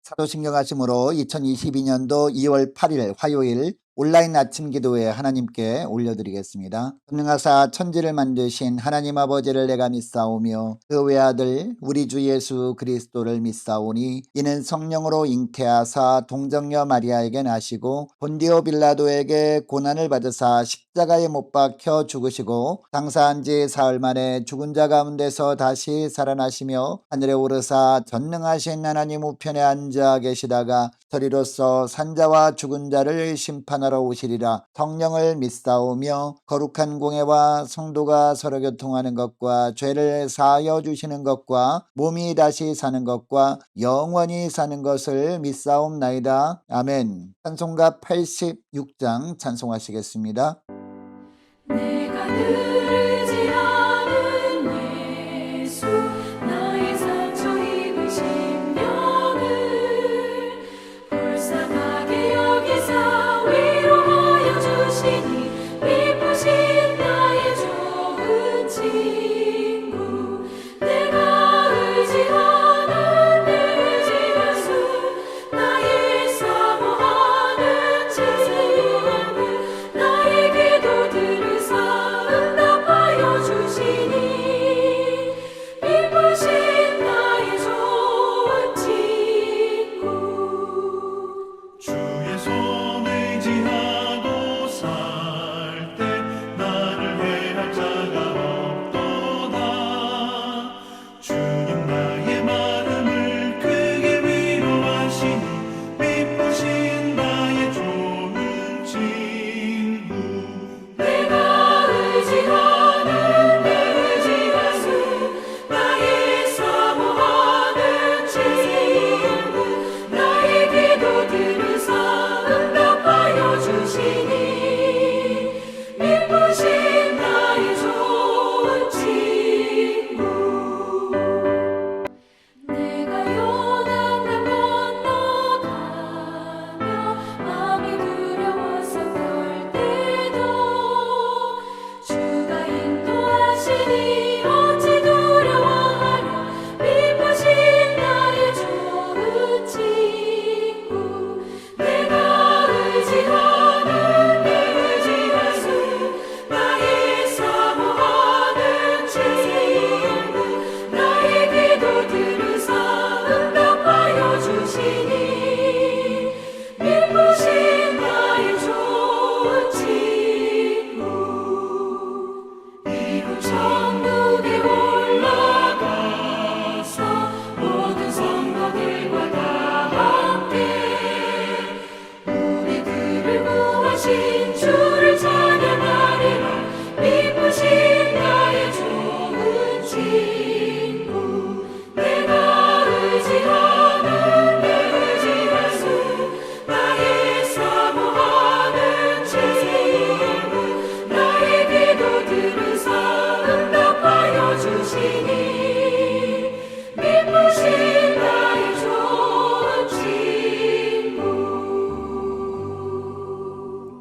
사도신경 하심으로 2022년도 2월 8일 화요일 온라인 아침 기도회 하나님께 올려드리겠습니다. 전능하사 천지를 만드신 하나님 아버지를 내가 믿사오며 그 외아들 우리 주 예수 그리스도를 믿사오니 이는 성령으로 잉태하사 동정녀 마리아에게 나시고 본디오 빌라도에게 고난을 받으사 십자가에 못 박혀 죽으시고 장사한 지 사흘 만에 죽은 자 가운데서 다시 살아나시며 하늘에 오르사 전능하신 하나님 우편에 앉아 계시다가 저리로서 산자와 죽은 자를 심판하러 오시리라. 성령을 믿사오며 거룩한 공회와 성도가 서로 교통하는 것과 죄를 사하여 주시는 것과 몸이 다시 사는 것과 영원히 사는 것을 믿사옵나이다. 아멘. 찬송가 86장 찬송하시겠습니다. 내가 늘지 않은 예수 나의 상처 입은 심령을 불쌍하게 여기사 위로하여 주시니 기쁘신 나의 좋은 친구 내가 의지하는 내 의지 예수 나의 사모하는 친구 나의 기도 들으사 응답하여 주시니 기쁘신 나의 좋은 친구 주의 손 의지하고 살 때 나를 해할 자가 없도다. 주님 나의 마음을 크게 위로하시니 기쁘신 나의 좋은 친구 내가 의지하는 내 의지 예수 나의 사모하는 친구 나의 기도 들으사 응답하여 주시니 기쁘신 나의 좋은 친구 내가 요단강 건너가며 마음이 두려워서 떨 때도 주가 인도하시니 어찌 두려워하랴 기쁘신 나의 좋은 친구 내가 의지하는 내 의지 예수 나의 사모하는 친구 나의 기도 들으사 응답하여 주시니 기쁘신 나의 좋은 친구 이룬 천국에 올라가서 모든 성도들과 다 함께 우리들을 구하신 주를 찬양하리라 기쁘신 나의 좋은 친구 내가 의지하는 내 의지 예수 나의 사모하는 친구 나의 기도 들으사 응답하여 주시니 기쁘신 나의 좋은 친구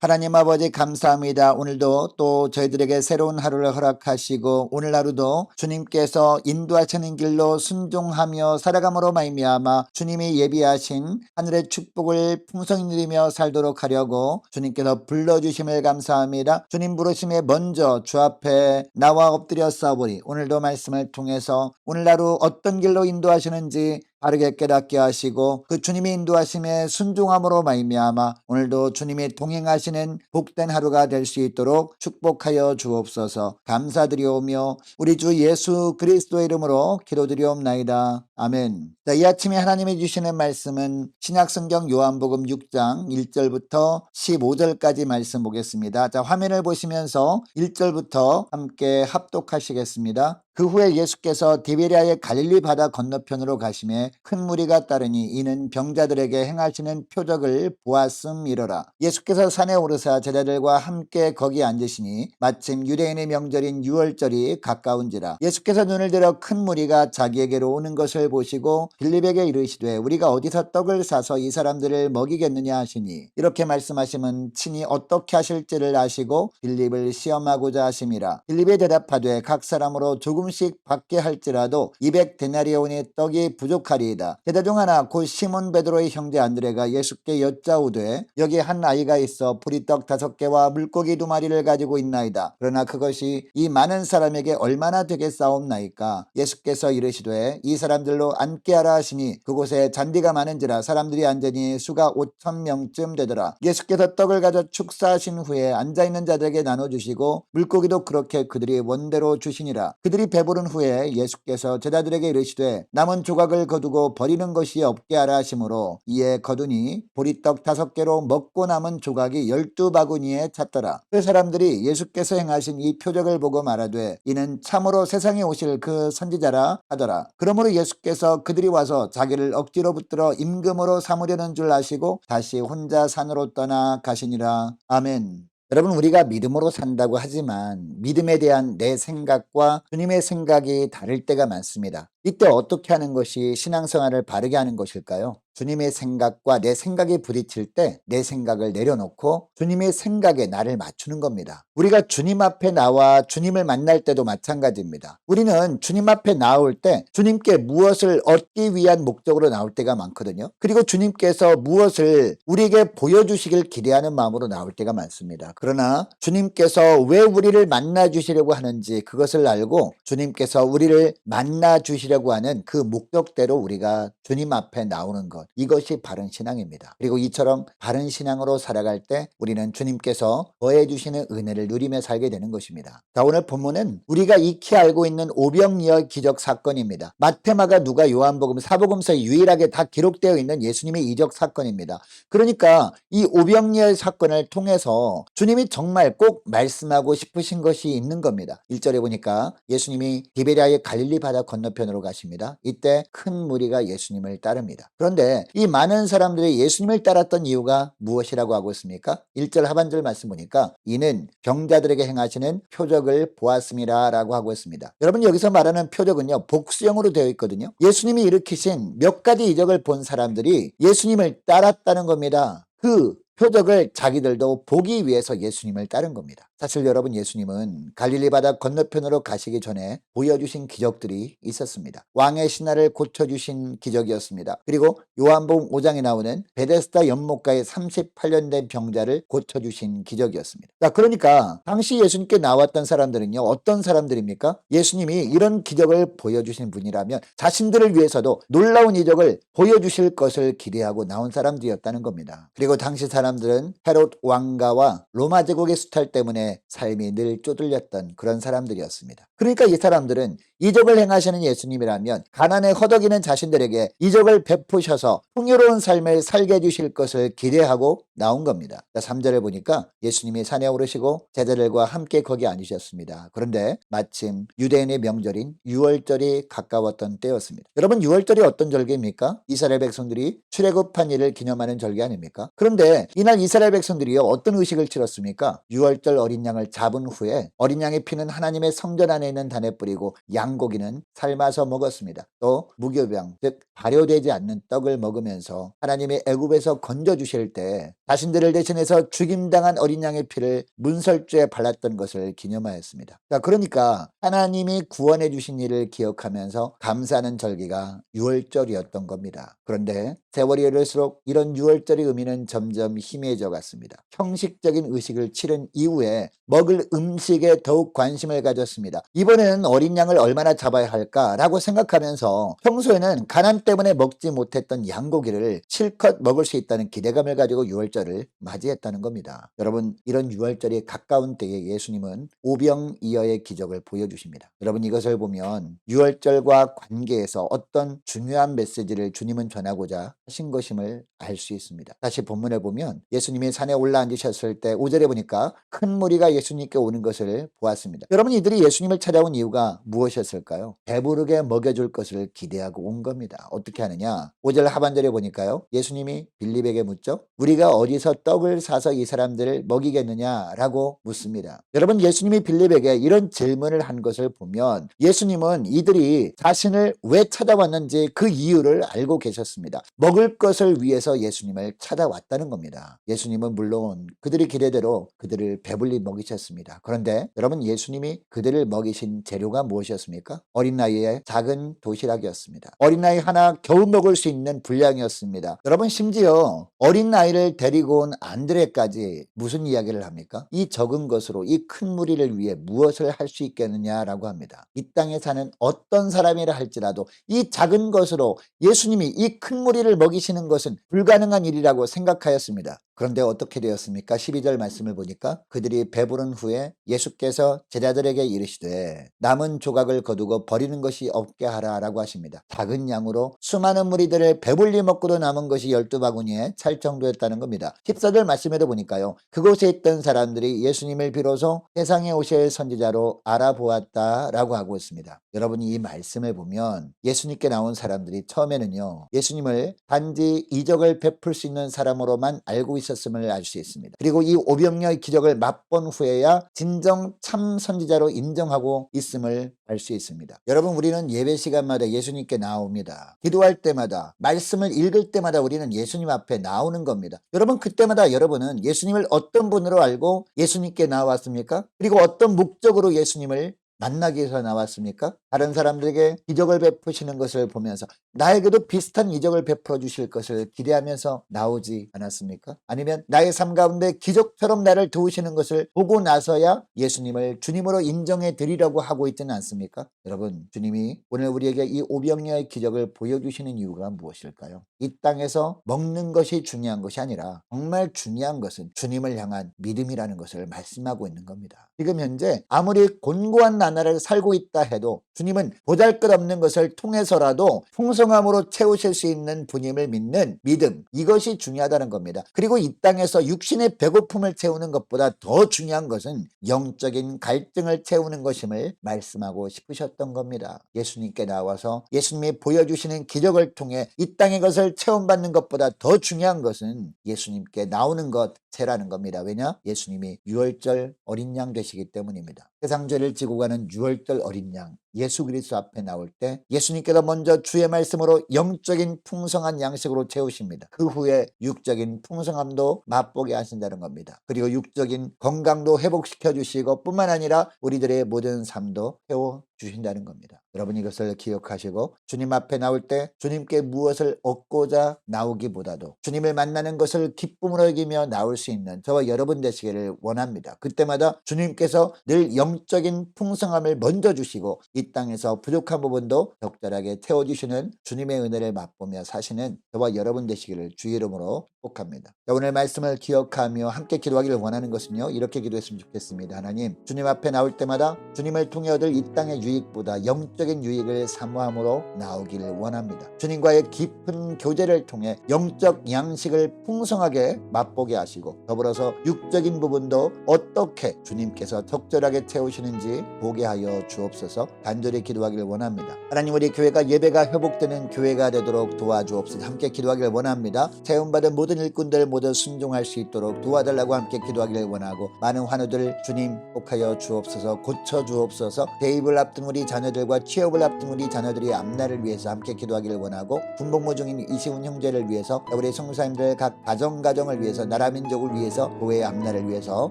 하나님 아버지 감사합니다. 오늘도 또 저희들에게 새로운 하루를 허락하시고 오늘 하루도 주님께서 인도하시는 길로 순종하며 살아감으로 말미암아 주님이 예비하신 하늘의 축복을 풍성히 누리며 살도록 하려고 주님께서 불러주심을 감사합니다. 주님 부르심에 먼저 주 앞에 나와 엎드려 싸우리 오늘도 말씀을 통해서 오늘 하루 어떤 길로 인도하시는지 바르게 깨닫게 하시고 그 주님이 인도하심에 순종함으로 말미암아 오늘도 주님이 동행하시는 복된 하루가 될 수 있도록 축복하여 주옵소서. 감사드리오며 우리 주 예수 그리스도의 이름으로 기도드리옵나이다. 아멘. 자, 이 아침에 하나님이 주시는 말씀은 신약성경 요한복음 6장 1절부터 15절까지 말씀 보겠습니다. 자, 화면을 보시면서 1절부터 함께 합독하시겠습니다. 그 후에 예수께서 디베랴의 갈릴리 바다 건너편으로 가시매 큰 무리가 따르니 이는 병자들에게 행하시는 표적을 보았음이로라. 예수께서 산에 오르사 제자들과 함께 거기 앉으시니 마침 유대인의 명절인 유월절이 가까운지라. 예수께서 눈을 들어 큰 무리가 자기에게로 오는 것을 보시고 빌립에게 이르시되 우리가 어디서 떡을 사서 이 사람들을 먹이겠느냐 하시니 이렇게 말씀하시면 친히 어떻게 하실지를 아시고 빌립을 시험하고자 하심이라. 빌립이 대답하되 각 사람으로 조금 조금씩 받게 할지라도 200데나리온의 떡이 부족하리이다. 제자 중 하나 곧 시몬 베드로의 형제 안드레가 예수께 여짜오되 여기 한 아이가 있어 보리떡 5개와 물고기 2마리를 가지고 있나이다. 그러나 그것이 이 많은 사람에게 얼마나 되겠사옵나이까. 예수께서 이르시되 이 사람들로 앉게 하라 하시니 그곳에 잔디가 많은지라 사람들이 앉으니 수가 5,000명쯤 되더라. 예수께서 떡을 가져 축사하신 후에 앉아있는 자들에게 나눠주시고 물고기도 그렇게 그들이 원대로 주시니라. 그들이 배부른 후에 예수께서 제자들에게 이르시되 남은 조각을 거두고 버리는 것이 없게 하라 하시므로 이에 거두니 보리떡 5개로 먹고 남은 조각이 12바구니에 찼더라. 그 사람들이 예수께서 행하신 이 표적을 보고 말하되 이는 참으로 세상에 오실 그 선지자라 하더라. 그러므로 예수께서 그들이 와서 자기를 억지로 붙들어 임금으로 삼으려는 줄 아시고 다시 혼자 산으로 떠나 가시니라. 아멘. 여러분, 우리가 믿음으로 산다고 하지만 믿음에 대한 내 생각과 주님의 생각이 다를 때가 많습니다. 이때 어떻게 하는 것이 신앙생활을 바르게 하는 것일까요? 주님의 생각과 내 생각이 부딪힐 때 내 생각을 내려놓고 주님의 생각에 나를 맞추는 겁니다. 우리가 주님 앞에 나와 주님을 만날 때도 마찬가지입니다. 우리는 주님 앞에 나올 때 주님께 무엇을 얻기 위한 목적으로 나올 때가 많거든요. 그리고 주님께서 무엇을 우리에게 보여주시길 기대하는 마음으로 나올 때가 많습니다. 그러나 주님께서 왜 우리를 만나 주시려고 하는지 그것을 알고 주님께서 우리를 만나 주시려고 하는 그 목적대로 우리가 주님 앞에 나오는 것, 이것이 바른 신앙입니다. 그리고 이처럼 바른 신앙으로 살아갈 때 우리는 주님께서 더해 주시는 은혜를 누리며 살게 되는 것입니다. 자, 오늘 본문은 우리가 익히 알고 있는 오병이어 기적 사건입니다. 마태마가 누가 요한복음 사복음서에 유일하게 다 기록되어 있는 예수님의 이적 사건입니다. 그러니까 이 오병이어 사건을 통해서 주님이 정말 꼭 말씀하고 싶으신 것이 있는 겁니다. 1절에 보니까 예수님이 디베랴의 갈릴리 바다 건너편으로 가십니다. 이때 큰 무리가 예수님을 따릅니다. 그런데 이 많은 사람들이 예수님을 따랐던 이유가 무엇이라고 하고 있습니까? 1절 하반절 말씀 보니까 이는 병자들에게 행하시는 표적을 보았습니다 라고 하고 있습니다. 여러분, 여기서 말하는 표적은요, 복수형으로 되어 있거든요. 예수님이 일으키신 몇 가지 이적을 본 사람들이 예수님을 따랐다는 겁니다. 그 표적을 자기들도 보기 위해서 예수님을 따른 겁니다. 사실 여러분, 예수님은 갈릴리 바다 건너편으로 가시기 전에 보여주신 기적들이 있었습니다. 왕의 신하를 고쳐주신 기적이었습니다. 그리고 요한복음 5장에 나오는 베데스다 연못가에 38년 된 병자를 고쳐주신 기적이었습니다. 자, 그러니까 당시 예수님께 나왔던 사람들은요, 어떤 사람들입니까? 예수님이 이런 기적을 보여주신 분이라면 자신들을 위해서도 놀라운 이적을 보여주실 것을 기대하고 나온 사람들이었다는 겁니다. 그리고 당시 사람들은 헤롯 왕가와 로마 제국의 수탈 때문에 삶이 늘 쪼들렸던 그런 사람들이었습니다. 그러니까 이 사람들은 이적을 행하시는 예수님이라면 가난에 허덕이는 자신들에게 이적을 베푸셔서 풍요로운 삶을 살게 해주실 것을 기대하고 나온 겁니다. 3절에 보니까 예수님이 산에 오르시고 제자들과 함께 거기 앉으셨습니다. 그런데 마침 유대인의 명절인 유월절이 가까웠던 때였습니다. 여러분, 유월절이 어떤 절기입니까? 이스라엘 백성들이 출애굽한 일을 기념하는 절기 아닙니까? 그런데 이날 이스라엘 백성들이요, 어떤 의식을 치렀습니까? 유월절 어린 양을 잡은 후에 어린 양의 피는 하나님의 성전 안에 있는 단에 뿌리고 양고기는 삶아서 먹었습니다. 또 무교병, 즉 발효되지 않는 떡을 먹으면서 하나님의 애굽에서 건져주실 때 자신들을 대신해서 죽임당한 어린 양의 피를 문설주에 발랐던 것을 기념하였습니다. 자, 그러니까 하나님이 구원해 주신 일을 기억하면서 감사하는 절기가 유월절이었던 겁니다. 그런데 세월이 흐를수록 이런 유월절의 의미는 점점 희미해져 갔습니다. 형식적인 의식을 치른 이후에 먹을 음식에 더욱 관심을 가졌습니다. 이번에는 어린 양을 얼마나 잡아야 할까라고 생각하면서 평소에는 가난 때문에 먹지 못했던 양고기를 실컷 먹을 수 있다는 기대감을 가지고 유월절을 맞이했다는 겁니다. 여러분, 이런 유월절이 가까운 때에 예수님은 오병이어의 기적을 보여주십니다. 여러분, 이것을 보면 유월절과 관계에서 어떤 중요한 메시지를 주님은 전하고자 하신 것임을 알 수 있습니다. 다시 본문에 보면 예수님이 산에 올라 앉으셨을 때 5절에 보니까 큰 무리가 예수님께 오는 것을 보았습니다. 여러분, 이들이 예수님을 찾아온 이유가 무엇이었을까요? 배부르게 먹여줄 것을 기대하고 온 겁니다. 어떻게 하느냐? 5절 하반절에 보니까요, 예수님이 빌립에게 묻죠. 우리가 어디서 떡을 사서 이 사람들을 먹이겠느냐라고 묻습니다. 여러분, 예수님이 빌립에게 이런 질문을 한 것을 보면 예수님은 이들이 자신을 왜 찾아왔는지 그 이유를 알고 계셨습니다. 먹을 것을 위해서 예수님을 찾아왔다는 겁니다. 예수님은 물론 그들의 기대대로 그들을 배불리 먹이셨습니다. 그런데 여러분, 예수님이 그들을 먹이신 재료가 무엇이었습니까? 어린 나이에 작은 도시락이었습니다. 어린 나이 하나 겨우 먹을 수 있는 분량이었습니다. 여러분, 심지어 어린 나이를 데리고 온 안드레까지 무슨 이야기를 합니까? 이 적은 것으로 이 큰 무리를 위해 무엇을 할 수 있겠느냐라고 합니다. 이 땅에 사는 어떤 사람이라 할지라도 이 작은 것으로 예수님이 이 큰 무리를 먹이시는 것은 불가능한 일이라고 생각하였습니다. 그런데 어떻게 되었습니까? 12절 말씀을 보니까 그들이 배부른 후에 예수께서 제자들에게 이르시되 남은 조각을 거두고 버리는 것이 없게 하라라고 하십니다. 작은 양으로 수많은 무리들을 배불리 먹고도 남은 것이 12바구니에 찰 정도였다는 겁니다. 14절 말씀에도 보니까요, 그곳에 있던 사람들이 예수님을 비로소 세상에 오실 선지자로 알아보았다라고 하고 있습니다. 여러분이 이 말씀을 보면 예수님께 나온 사람들이 처음에는요, 예수님을 단지 이적을 베풀 수 있는 사람으로만 알고 있었음을 알 수 있습니다. 그리고 이 오병이어의 기적을 맛본 후에야 진정 참 선지자로 인정하고 있음을 알 수 있습니다. 여러분, 우리는 예배 시간마다 예수님께 나옵니다. 기도할 때마다, 말씀을 읽을 때마다 우리는 예수님 앞에 나오는 겁니다. 여러분, 그때마다 여러분은 예수님을 어떤 분으로 알고 예수님께 나왔습니까? 그리고 어떤 목적으로 예수님을 만나기 위해서 나왔습니까? 다른 사람들에게 기적을 베푸시는 것을 보면서 나에게도 비슷한 이적을 베풀어 주실 것을 기대하면서 나오지 않았습니까? 아니면 나의 삶 가운데 기적처럼 나를 도우시는 것을 보고 나서야 예수님을 주님으로 인정해 드리려고 하고 있지는 않습니까? 여러분, 주님이 오늘 우리에게 이 오병이어의 기적을 보여주시는 이유가 무엇일까요? 이 땅에서 먹는 것이 중요한 것이 아니라 정말 중요한 것은 주님을 향한 믿음이라는 것을 말씀하고 있는 겁니다. 지금 현재 아무리 곤고한 나라를 살고 있다 해도 주님은 보잘것없는 것을 통해서라도 풍성함으로 채우실 수 있는 분임을 믿는 믿음, 이것이 중요하다는 겁니다. 그리고 이 땅에서 육신의 배고픔을 채우는 것보다 더 중요한 것은 영적인 갈증을 채우는 것임을 말씀하고 싶으셨던 겁니다. 예수님께 나와서 예수님이 보여주시는 기적을 통해 이 땅의 것을 체험받는 것보다 더 중요한 것은 예수님께 나오는 것이라는 겁니다. 왜냐? 예수님이 유월절 어린 양 되시기 때문입니다. 세상 죄를 지고 가는 유월절 어린 양 예수 그리스도 앞에 나올 때 예수님께서 먼저 주의 말씀으로 영적인 풍성한 양식으로 채우십니다. 그 후에 육적인 풍성함도 맛보게 하신다는 겁니다. 그리고 육적인 건강도 회복시켜 주시고 뿐만 아니라 우리들의 모든 삶도 채워 주신다는 겁니다. 여러분, 이것을 기억하시고 주님 앞에 나올 때 주님께 무엇을 얻고자 나오기보다도 주님을 만나는 것을 기쁨으로 여기며 나올 수 있는 저와 여러분 되시기를 원합니다. 그때마다 주님께서 늘 영적인 풍성함을 먼저 주시고 이 땅에서 부족한 부분도 적절하게 채워주시는 주님의 은혜를 맛보며 사시는 저와 여러분 되시기를 주의 이름으로 축복합니다. 오늘 말씀을 기억하며 함께 기도하기를 원하는 것은요, 이렇게 기도했으면 좋겠습니다. 하나님, 주님 앞에 나올 때마다 주님을 통해 얻을 이 땅의 유익보다 영적인 유익을 사모함으로 나오기를 원합니다. 주님과의 깊은 교제를 통해 영적 양식을 풍성하게 맛보게 하시고 더불어서 육적인 부분도 어떻게 주님께서 적절하게 채우시는지 보게 하여 주옵소서. 간절히 기도하기를 원합니다. 하나님, 우리 교회가 예배가 회복되는 교회가 되도록 도와주옵소서. 함께 기도하기를 원합니다. 체험받은 모든 일꾼들 모두 순종할 수 있도록 도와달라고 함께 기도하기를 원하고, 많은 환우들 주님 복하여 주옵소서. 고쳐 주옵소서. 대입을 앞둔 우리 자녀들과 취업을 앞둔 우리 자녀들이 앞날을 위해서 함께 기도하기를 원하고, 군복무 중인 이시훈 형제를 위해서, 우리 성사님들 각 가정을 위해서, 나라 민족을 위해서, 교회의 앞날을 위해서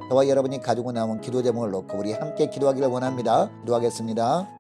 저와 여러분이 가지고 나온 기도 제목을 놓고 우리 함께 기도하기를 원합니다. 기도하겠습니다.